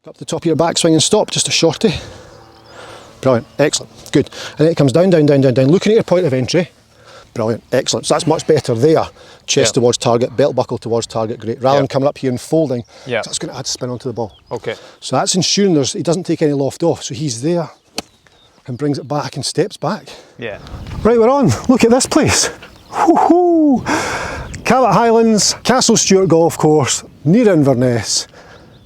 Up to the top of your backswing and stop, just a shorty. Brilliant, excellent, good. And then it comes down, down, down, down, down, looking at your point of entry. Brilliant, excellent. So that's much better there. Chest towards target, belt buckle towards target, great. Rather than coming up here and folding, so that's going to add spin onto the ball. Okay. So that's ensuring he doesn't take any loft off. So he's there and brings it back and steps back. Yeah. Right, we're on. Look at this place. Woohoo! Cabot Highlands Castle Stuart Golf Course, near Inverness,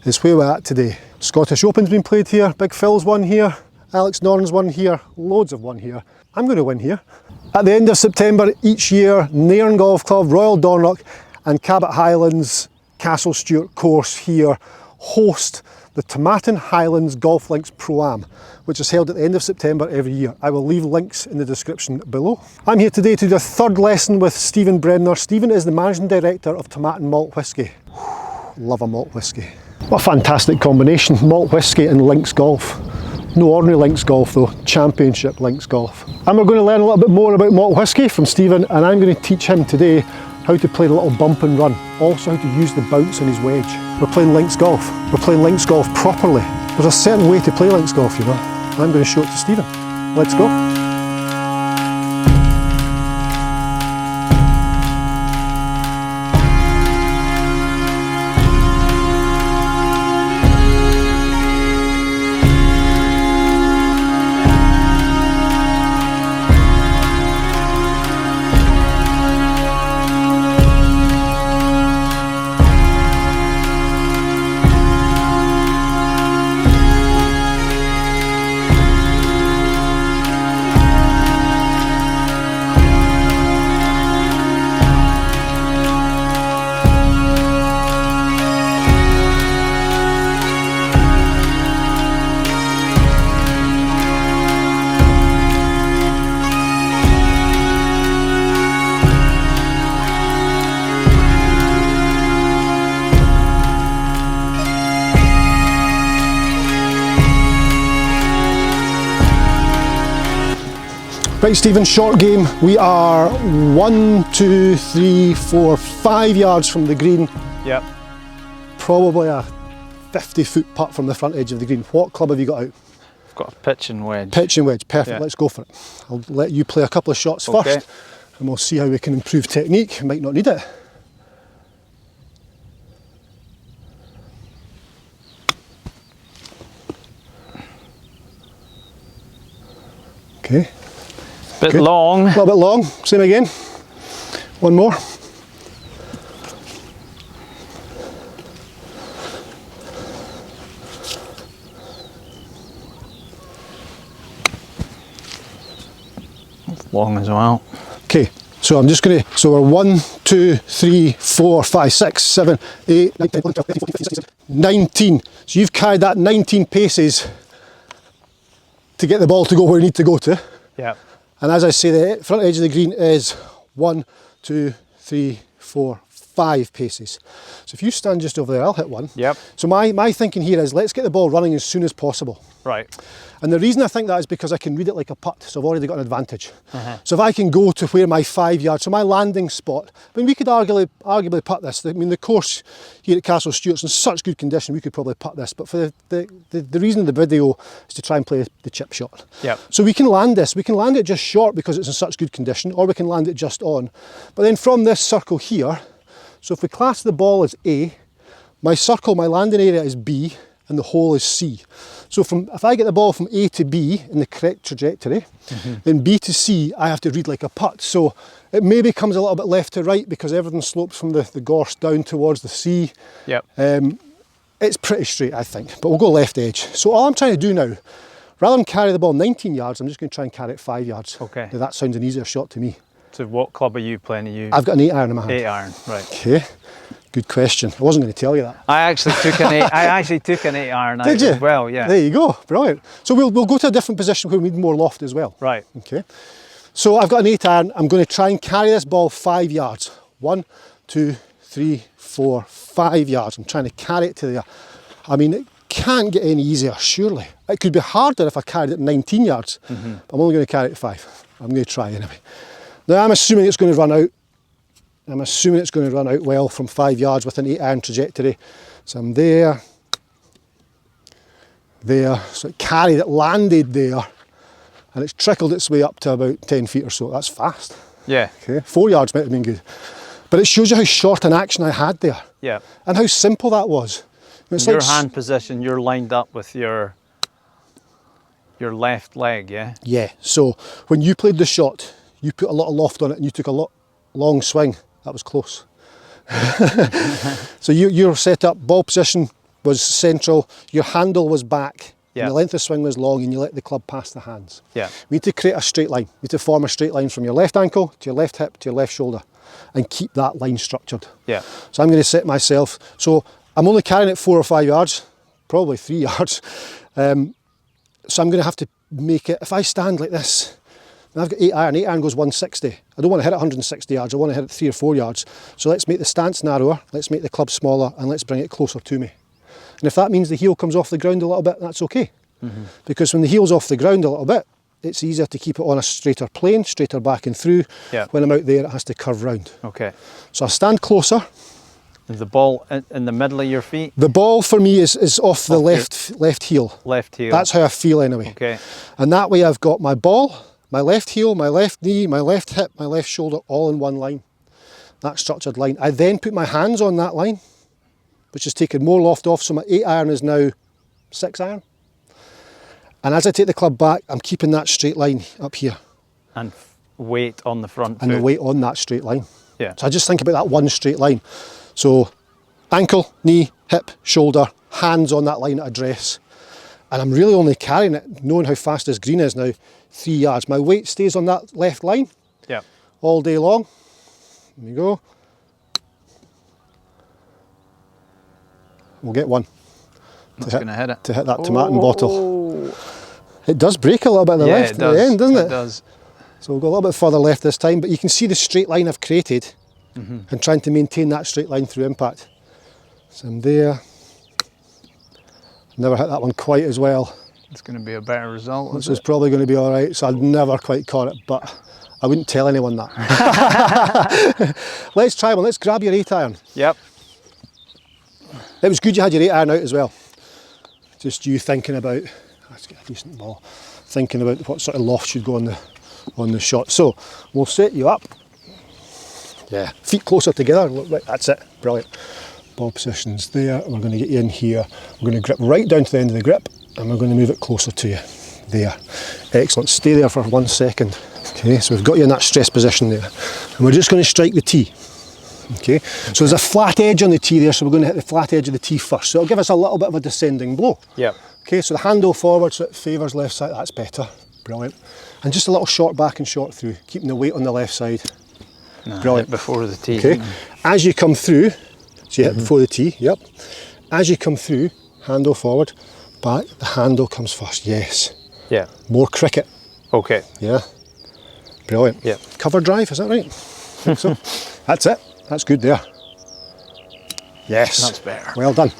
is where we're at today. Scottish Open's been played here, Big Phil's won here, Alex Norton's won here, loads have won here. I'm going to win here. At the end of September each year, Nairn Golf Club, Royal Dornoch and Cabot Highlands Castle Stuart course here host the Tomatin Highlands Golf Links Pro-Am, which is held at the end of September every year. I will leave links in the description below. I'm here today to do a third lesson with Stephen Bremner. Stephen is the Managing Director of Tomatin Malt Whisky. Love a malt whisky. What a fantastic combination, malt whisky and links golf. No ordinary links golf though, championship links golf. And we're going to learn a little bit more about malt whisky from Stephen, and I'm going to teach him today how to play the little bump and run, also how to use the bounce on his wedge. We're playing links golf. We're playing links golf properly. There's a certain way to play links golf, you know. I'm going to show it to Stephen. Let's go. Right, Stephen, short game. We are 1, 2, 3, 4, 5 yards from the green. Yep. Probably a 50-foot putt from the front edge of the green. What club have you got out? I've got a pitch and wedge. Pitch and wedge, perfect. Let's go for it. I'll let you play a couple of shots first, and we'll see how we can improve technique. Might not need it. Okay. Bit long. A little bit long. Same again. One more. Long as well. Okay, so I'm just going to, so we're 1, 2, 3, 4, 5, 6, 7, 8, 9, 10, 11, 12, 13, 14, 15, 16, 19. So you've carried that 19 paces to get the ball to go where you need to go to. Yeah. And as I say, the front edge of the green is 1, 2, 3, 4, 5 paces. So if you stand just over there, I'll hit one. Yep. So my thinking here is let's get the ball running as soon as possible. Right. And the reason I think that is because I can read it like a putt, so I've already got an advantage. So if I can go to where my 5 yards, so my landing spot, I mean, we could arguably putt this. I mean, the course here at Castle Stuart's in such good condition, we could probably putt this. But for the reason of the video is to try and play the chip shot. Yep. So we can land this. We can land it just short because it's in such good condition, or we can land it just on. But then from this circle here, so if we class the ball as A, my circle, my landing area is B, and the hole is C. So if I get the ball from A to B in the correct trajectory, then B to C, I have to read like a putt. So it maybe comes a little bit left to right because everything slopes from the gorse down towards the sea. Yep. It's pretty straight, I think, but we'll go left edge. So all I'm trying to do now, rather than carry the ball 19 yards, I'm just going to try and carry it 5 yards. Okay. Now that sounds an easier shot to me. So what club are you playing? I've got an 8 iron in my hand. 8 iron, right. Okay. Good question. I wasn't going to tell you that. I actually took an 8. I actually took an 8 iron out. Did you? As well, yeah. There you go. Brilliant. So we'll go to a different position where we need more loft as well. Right. Okay. So I've got an 8 iron. I'm going to try and carry this ball 5 yards. 1, 2, 3, 4, 5 yards. I'm trying to carry it to there. I mean, it can't get any easier, surely. It could be harder if I carried it 19 yards. But I'm only going to carry it 5. I'm going to try anyway. Now I'm assuming it's going to run out. I'm assuming it's going to run out well from 5 yards with an 8 iron trajectory. So I'm there. there, so it carried, it landed there, and it's trickled its way up to about 10 feet or so. That's fast. Yeah. Okay, 4 yards might have been good. But it shows you how short an action I had there. Yeah. And how simple that was. It's Your like hand position, you're lined up with your left leg, yeah? Yeah, so when you played the shot, you put a lot of loft on it and you took a long swing. That was close. So your setup, ball position was central, your handle was back, Yeah. and the length of swing was long, and you let the club pass the hands. Yeah. We need to create a straight line. We need to form a straight line from your left ankle to your left hip to your left shoulder and keep that line structured. Yeah. So I'm going to set myself, so I'm only carrying it 4 or 5 yards, probably 3 yards. So I'm going to have to make it, if I stand like this, and I've got 8 iron goes 160. I don't want to hit it 160 yards, I want to hit it 3 or 4 yards. So let's make the stance narrower, let's make the club smaller, and let's bring it closer to me. And if that means the heel comes off the ground a little bit, that's okay. Because when the heel's off the ground a little bit, it's easier to keep it on a straighter plane, straighter back and through. Yeah. When I'm out there, it has to curve round. Okay. So I stand closer. Is the ball in the middle of your feet? The ball for me is off the left heel. Left heel. That's how I feel anyway. Okay. And that way I've got my ball, my left heel, my left knee, my left hip, my left shoulder all in one line. That structured line. I then put my hands on that line, which is taking more loft off, so my 8 iron is now 6 iron. And as I take the club back, I'm keeping that straight line up here. And weight on the front And foot. the weight on that straight line. Yeah. So I just think about that one straight line. So ankle, knee, hip, shoulder, hands on that line at address. And I'm really only carrying it, knowing how fast this green is now, 3 yards. My weight stays on that left line Yeah. all day long. There we go. We'll get one. That's going to hit it. To hit that Tomatin bottle. Oh. It does break a little bit on the Yeah, left it at does. the end, doesn't it? It does. So we'll go a little bit further left this time, but you can see the straight line I've created and trying to maintain that straight line through impact. So I'm there. Never hit that one quite as well. It's going to be a better result. This is probably going to be all right, so I've never quite caught it, but I wouldn't tell anyone that. Let's try one, let's grab your 8 iron. Yep. It was good you had your 8 iron out as well. Just you thinking about, let's get a decent ball, thinking about what sort of loft should go on the shot. So we'll set you up. Yeah, feet closer together. Look, right, that's it, brilliant. Ball positions there. We're going to get you in here. We're going to grip right down to the end of the grip, and we're going to move it closer to you. There, excellent. Stay there for 1 second. Okay, so we've got you in that stress position there, and we're just going to strike the tee. Okay, so there's a flat edge on the tee there, so we're going to hit the flat edge of the tee first. So it'll give us a little bit of a descending blow. Yep. Okay, so the handle forward so it favours left side, that's better. Brilliant. And just a little short back and short through, keeping the weight on the left side. Brilliant. Before the tee. Okay, as you come through, so you hit before the tee, yep. As you come through, handle forward, back, the handle comes first, yes. Yeah. More cricket, Okay. yeah. Brilliant. Yep. Cover drive, is that right? Think so. That's it. That's good there. Yes. That's better. Well done.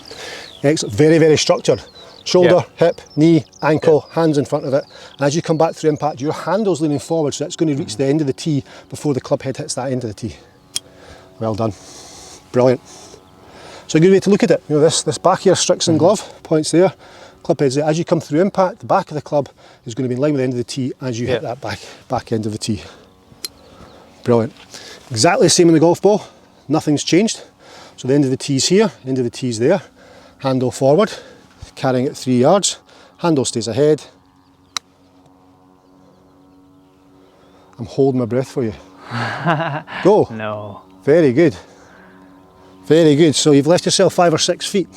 Excellent. Very, very structured. Shoulder, Yep. hip, knee, ankle, hands in front of it. And as you come back through impact, your handle's leaning forward, so it's going to reach the end of the tee before the club head hits that end of the tee. Well done. Brilliant. So a good way to look at it. You know, this back here, Strickson glove, points there. Club head's there. As you come through impact, the back of the club is going to be in line with the end of the tee as you hit that back end of the tee. Brilliant. Exactly the same in the golf ball. Nothing's changed. So the end of the tee's here, end of the tee's there. Handle forward, carrying it 3 yards. Handle stays ahead. I'm holding my breath for you. Go. No. Very good. Very good. So you've left yourself 5 or 6 feet.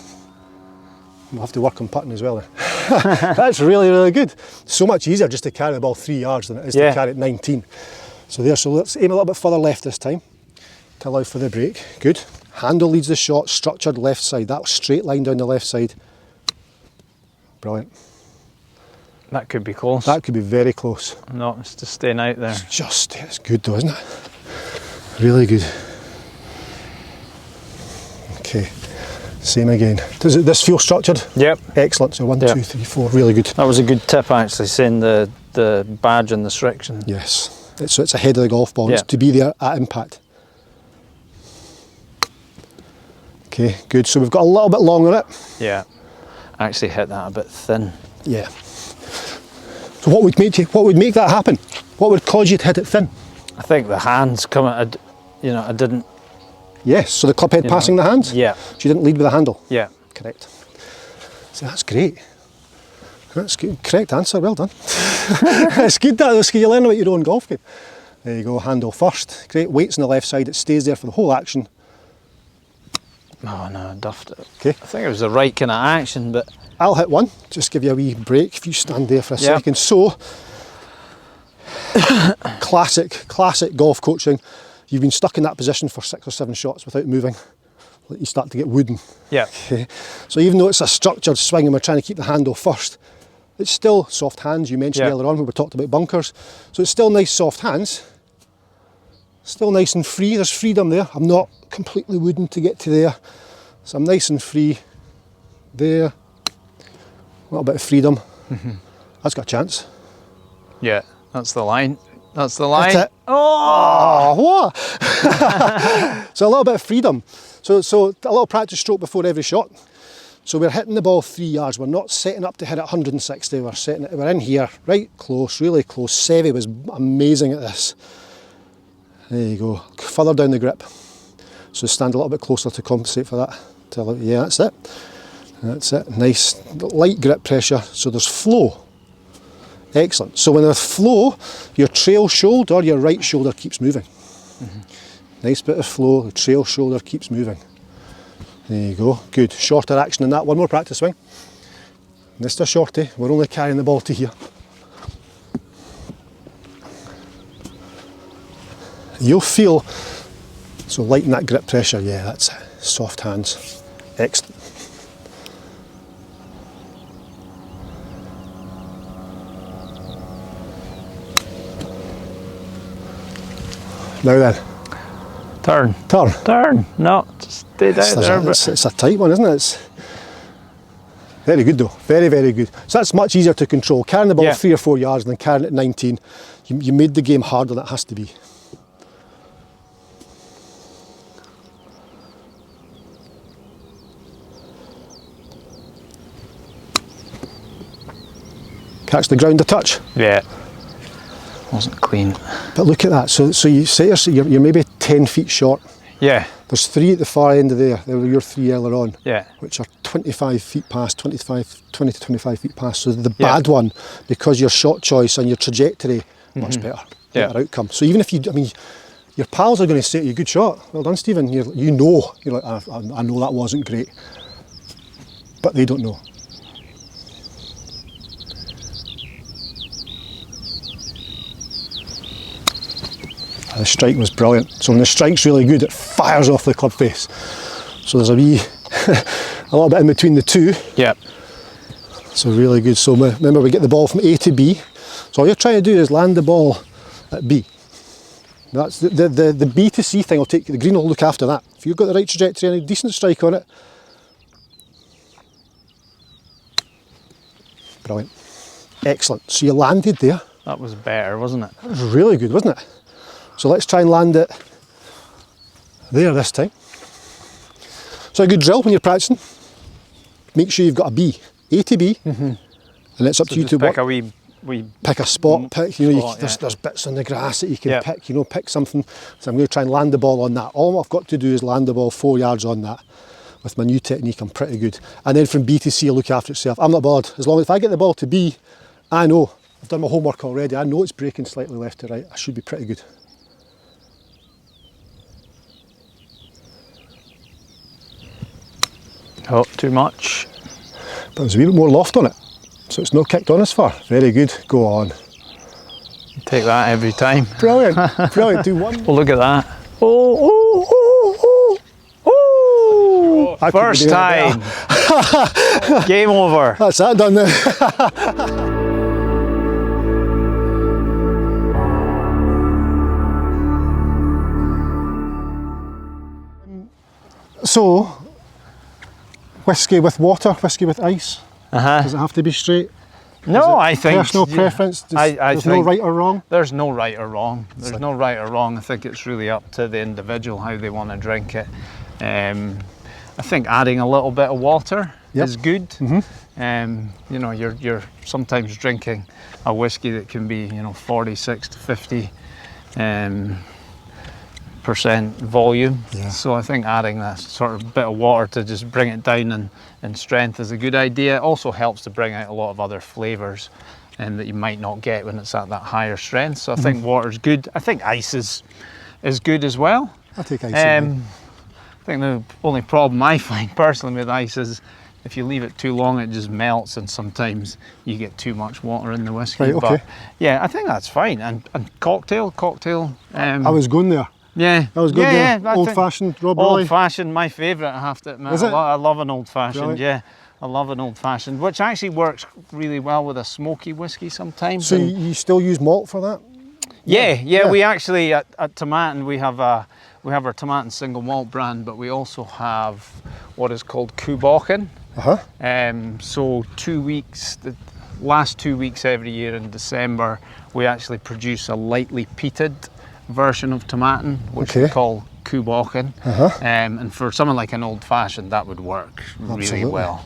We'll have to work on putting as well then. That's really, really good. So much easier just to carry the ball 3 yards than it is to carry it 19. So there, so let's aim a little bit further left this time to allow for the break. Good. Handle leads the shot, structured left side. That straight line down the left side. Brilliant. That could be close. That could be very close. No, it's just staying out there. It's good though, isn't it? Really good. Okay, same again. Does this feel structured? Yep. Excellent. So 1, 2, 3, 4. Really good. That was a good tip actually, saying the badge and the restriction. Yes. So it's ahead of the golf ball. Yeah. It's to be there at impact. Okay, good. So we've got a little bit long on it. Yeah. I actually hit that a bit thin. Yeah. So what would make that happen? What would cause you to hit it thin? I think the hands coming, I didn't. Yes, so the club head passing the hands? Yeah. So you didn't lead with the handle? Yeah. Correct. So that's great. That's good. Correct answer, well done. It's good that you learn about your own golf game. There you go, handle first. Great, weight's on the left side, it stays there for the whole action. Oh no, I duffed it. Okay. I think it was the right kind of action, but... I'll hit one, just give you a wee break if you stand there for a second. So, classic golf coaching. You've been stuck in that position for 6 or 7 shots without moving. You start to get wooden. Yeah. Okay. So even though it's a structured swing and we're trying to keep the handle first, it's still soft hands. You mentioned earlier on when we talked about bunkers. So it's still nice soft hands. Still nice and free. There's freedom there. I'm not completely wooden to get to there. So I'm nice and free there. A little bit of freedom. Mm-hmm. That's got a chance. Yeah, that's the line. That's the line. That's it. Oh, what? So a little bit of freedom. So a little practice stroke before every shot. So we're hitting the ball 3 yards. We're not setting up to hit it 160. We're in here, right close, really close. Sevi was amazing at this. There you go. Further down the grip. So stand a little bit closer to compensate for that. Yeah, that's it. That's it. Nice light grip pressure. So there's flow. Excellent. So when there's flow, your trail shoulder, your right shoulder keeps moving. Mm-hmm. Nice bit of flow, the trail shoulder keeps moving. There you go, good. Shorter action than that. One more practice swing. Mr. Shorty, we're only carrying the ball to here. You'll feel, so lighten that grip pressure, yeah, that's it. Soft hands. Excellent. Now then. Turn. No, just stay down there. It's a tight one, isn't it? It's very good though. Very, very good. So that's much easier to control. Carrying the ball 3 or 4 yards than carrying it 19. You made the game harder than it has to be. Catch the ground a touch. Yeah. Wasn't clean. But look at that. So you say you're maybe 10 feet short. Yeah. There's 3 at the far end of there. There were your 3 earlier on. Yeah. Which are 25 feet past, 20 to 25 feet past. So the bad one, because your shot choice and your trajectory, much better. Better outcome. So even if your pals are going to say to you, good shot, well done Stephen. You're like, I know that wasn't great. But they don't know. The strike was brilliant. So when the strike's really good, it fires off the club face. So there's a little bit in between the two. Yeah. So really good. So remember, we get the ball from A to B. So all you're trying to do is land the ball at B. That's the B to C thing. The green will look after that. If you've got the right trajectory and a decent strike on it. Brilliant. Excellent. So you landed there. That was better, wasn't it? That was really good, wasn't it? So let's try and land it there this time. So a good drill when you're practicing. Make sure you've got a B, A to B, and it's up to you to pick a wee pick a spot. There's bits on the grass that you can pick. Pick something. So I'm going to try and land the ball on that. All I've got to do is land the ball 4 yards on that. With my new technique, I'm pretty good. And then from B to C, I'll look after itself. I'm not bothered. As long as if I get the ball to B, I know I've done my homework already. I know it's breaking slightly left to right. I should be pretty good. Oh, too much. But there's a wee bit more loft on it, so it's not kicked on as far. Very good, go on. Take that every time. Brilliant, brilliant, do one. Well, look at that. Oh. First time. Game over. That's that done now. So, whiskey with water, whiskey with ice. Does it have to be straight? No, I think personal preference. There's no right or wrong. There's no right or wrong. There's no right or wrong. I think it's really up to the individual how they want to drink it. I think adding a little bit of water is good. You know, you're sometimes drinking a whiskey that can be, you know, 46 to 50 percent volume. Yeah. So I think adding that sort of bit of water to just bring it down in strength is a good idea. It also helps to bring out a lot of other flavours that you might not get when it's at that higher strength. So I think water's good. I think ice is good as well. I take ice. I think the only problem I find personally with ice is if you leave it too long, it just melts, and sometimes you get too much water in the whiskey. Right, okay. But yeah, I think that's fine. And cocktail. I was going there. Yeah, That was good. Yeah, there. Old fashioned, Rob Roy. Old fashioned, my favourite, I have to admit. Is it? I love an old fashioned. Brilliant. Yeah, I love an old fashioned, which actually works really well with a smoky whiskey sometimes. So And you still use malt for that? yeah. We actually at Tomatin we have our Tomatin single malt brand, but we also have what is called Cabot. So 2 weeks, the last 2 weeks every year in December, we actually produce a lightly peated version of Tomatin, which we call Cabot. And for something like an old fashioned, that would work really well.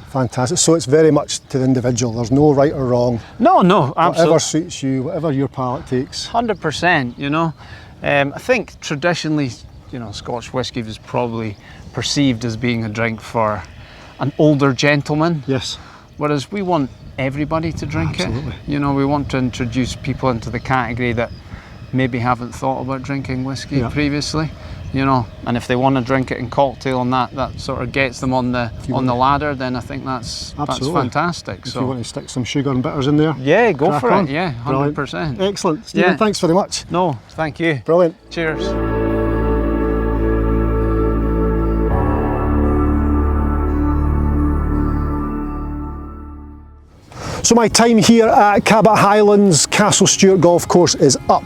Fantastic. So it's very much to the individual. There's no right or wrong. No, absolutely. Whatever suits you, whatever your palate takes. 100%, you know. I think traditionally, you know, Scotch whisky was probably perceived as being a drink for an older gentleman. Yes. Whereas we want everybody to drink it. You know, we want to introduce people into the category that maybe haven't thought about drinking whiskey previously. You know, and if they want to drink it in cocktail and that sort of gets them on the ladder, then I think that's fantastic. If you want to stick some sugar and bitters in there, yeah, go for on. it. Yeah, 100%. Excellent, Stephen. Thanks very much. No, thank you. Brilliant. Cheers. So my time here at Cabot Highlands Castle Stuart Golf Course is up.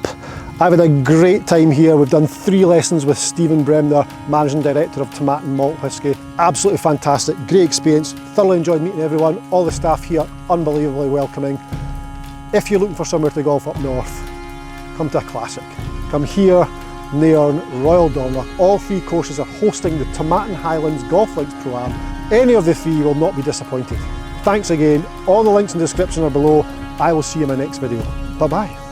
I've had a great time here. We've done 3 lessons with Stephen Bremner, Managing Director of Tomatin Malt Whisky. Absolutely fantastic, great experience. Thoroughly enjoyed meeting everyone. All the staff here, unbelievably welcoming. If you're looking for somewhere to golf up north, come to a classic. Come here, Nairn, Royal Dornoch. All 3 courses are hosting the Tomatin Highlands Golf Links Pro-Am. Any of the 3 will not be disappointed. Thanks again. All the links in the description are below. I will see you in my next video. Bye bye.